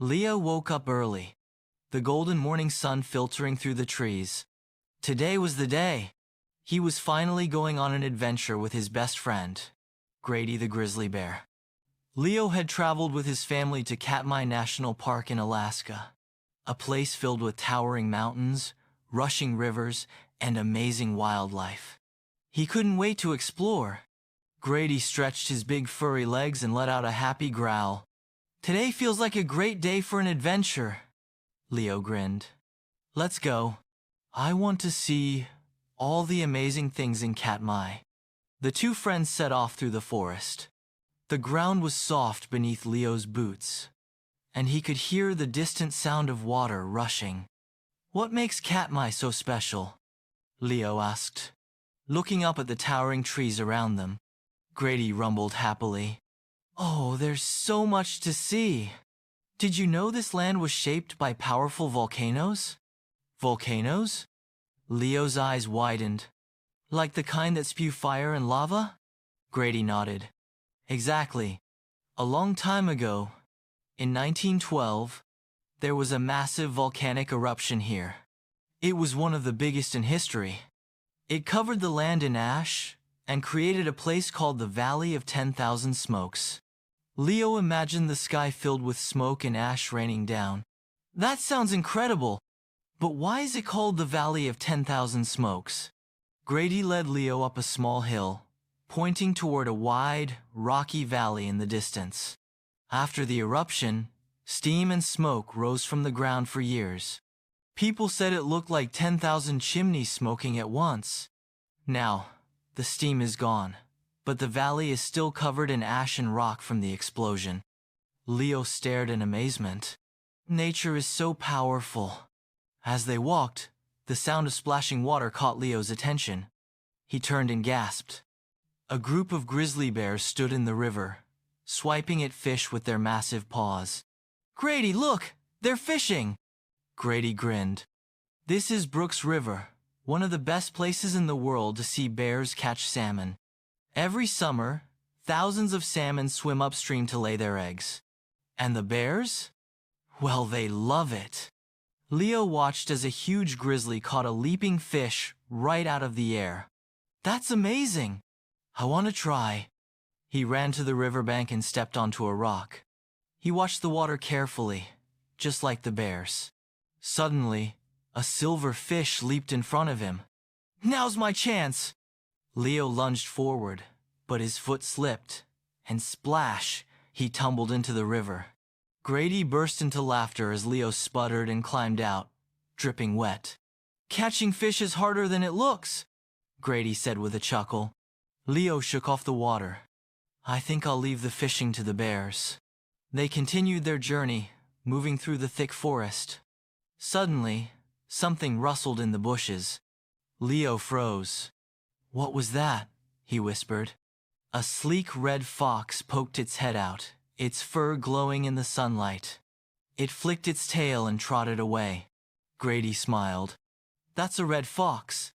Leo woke up early, the golden morning sun filtering through the trees. Today was the day. He was finally going on an adventure with his best friend, Grady the grizzly bear. Leo had traveled with his family to Katmai National Park in Alaska, a place filled with towering mountains, rushing rivers, and amazing wildlife. He couldn't wait to explore. Grady stretched his big furry legs and let out a happy growl. Today feels like a great day for an adventure. Leo grinned. Let's go. I want to see all the amazing things in Katmai. The two friends set off through the forest. The ground was soft beneath Leo's boots, and he could hear the distant sound of water rushing. What makes Katmai so special? Leo asked, looking up at the towering trees around them. Grady rumbled happily. Oh, there's so much to see. Did you know this land was shaped by powerful volcanoes? Volcanoes? Leo's eyes widened. Like the kind that spew fire and lava? Grady nodded. Exactly. A long time ago, in 1912, there was a massive volcanic eruption here. It was one of the biggest in history. It covered the land in ash and created a place called the Valley of 10,000 Smokes. Leo imagined the sky filled with smoke and ash raining down. That sounds incredible, but why is it called the Valley of 10,000 Smokes? Grady led Leo up a small hill, pointing toward a wide, rocky valley in the distance. After the eruption, steam and smoke rose from the ground for years. People said it looked like 10,000 chimneys smoking at once. Now, the steam is gone, but the valley is still covered in ash and rock from the explosion. Leo stared in amazement. Nature is so powerful. As they walked, the sound of splashing water caught Leo's attention. He turned and gasped. A group of grizzly bears stood in the river, swiping at fish with their massive paws. Grady, look! They're fishing! Grady grinned. This is Brooks River, one of the best places in the world to see bears catch salmon. Every summer, thousands of salmon swim upstream to lay their eggs. And the bears? Well, they love it. Leo watched as a huge grizzly caught a leaping fish right out of the air. That's amazing! I want to try. He ran to the riverbank and stepped onto a rock. He watched the water carefully, just like the bears. Suddenly, a silver fish leaped in front of him. Now's my chance! Leo lunged forward, but his foot slipped, and splash, he tumbled into the river. Grady burst into laughter as Leo sputtered and climbed out, dripping wet. Catching fish is harder than it looks, Grady said with a chuckle. Leo shook off the water. I think I'll leave the fishing to the bears. They continued their journey, moving through the thick forest. Suddenly, something rustled in the bushes. Leo froze. What was that? He whispered. A sleek red fox poked its head out, its fur glowing in the sunlight. It flicked its tail and trotted away. Grady smiled. That's a red fox.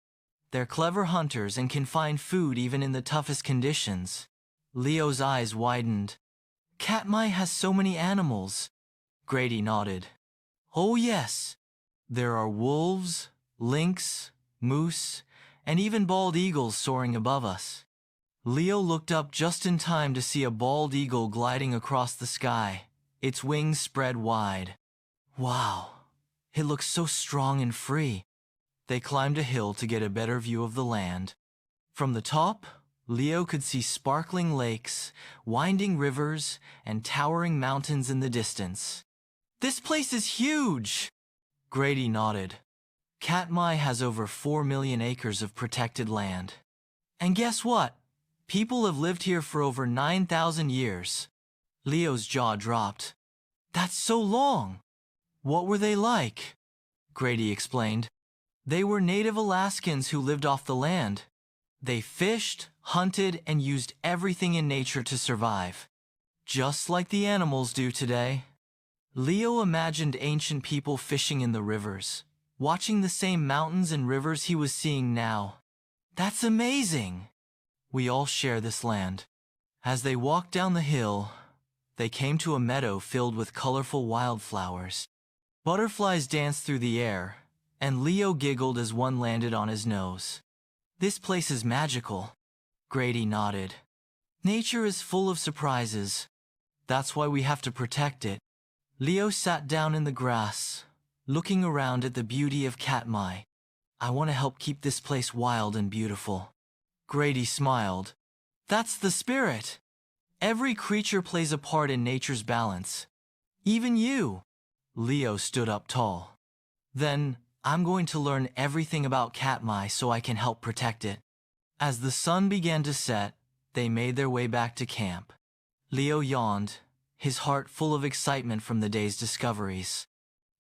They're clever hunters and can find food even in the toughest conditions. Leo's eyes widened. Katmai has so many animals. Grady nodded. Oh yes. There are wolves, lynx, moose, and even bald eagles soaring above us. Leo looked up just in time to see a bald eagle gliding across the sky, its wings spread wide. Wow, it looks so strong and free. They climbed a hill to get a better view of the land. From the top, Leo could see sparkling lakes, winding rivers, and towering mountains in the distance. This place is huge! Grady nodded. Katmai has over 4 million acres of protected land. And guess what? People have lived here for over 9,000 years. Leo's jaw dropped. That's so long! What were they like? Grady explained. They were native Alaskans who lived off the land. They fished, hunted, and used everything in nature to survive. Just like the animals do today. Leo imagined ancient people fishing in the rivers, watching the same mountains and rivers he was seeing now. That's amazing! We all share this land. As they walked down the hill, They came to a meadow filled with colorful wildflowers. Butterflies danced through the air, and Leo giggled as one landed on his nose. This place is magical. Grady nodded. Nature is full of surprises. That's why we have to protect it. Leo sat down in the grass, looking around at the beauty of Katmai. I want to help keep this place wild and beautiful. Grady smiled. That's the spirit. Every creature plays a part in nature's balance. Even you. Leo stood up tall. Then, I'm going to learn everything about Katmai so I can help protect it. As the sun began to set, they made their way back to camp. Leo yawned, his heart full of excitement from the day's discoveries.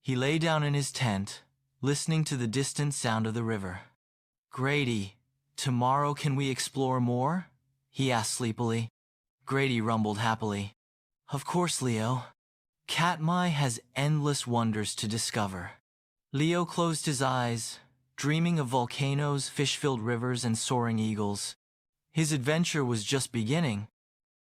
He lay down in his tent, listening to the distant sound of the river. Grady, tomorrow can we explore more? He asked sleepily. Grady rumbled happily. Of course, Leo. Katmai has endless wonders to discover. Leo closed his eyes, dreaming of volcanoes, fish-filled rivers, and soaring eagles. His adventure was just beginning,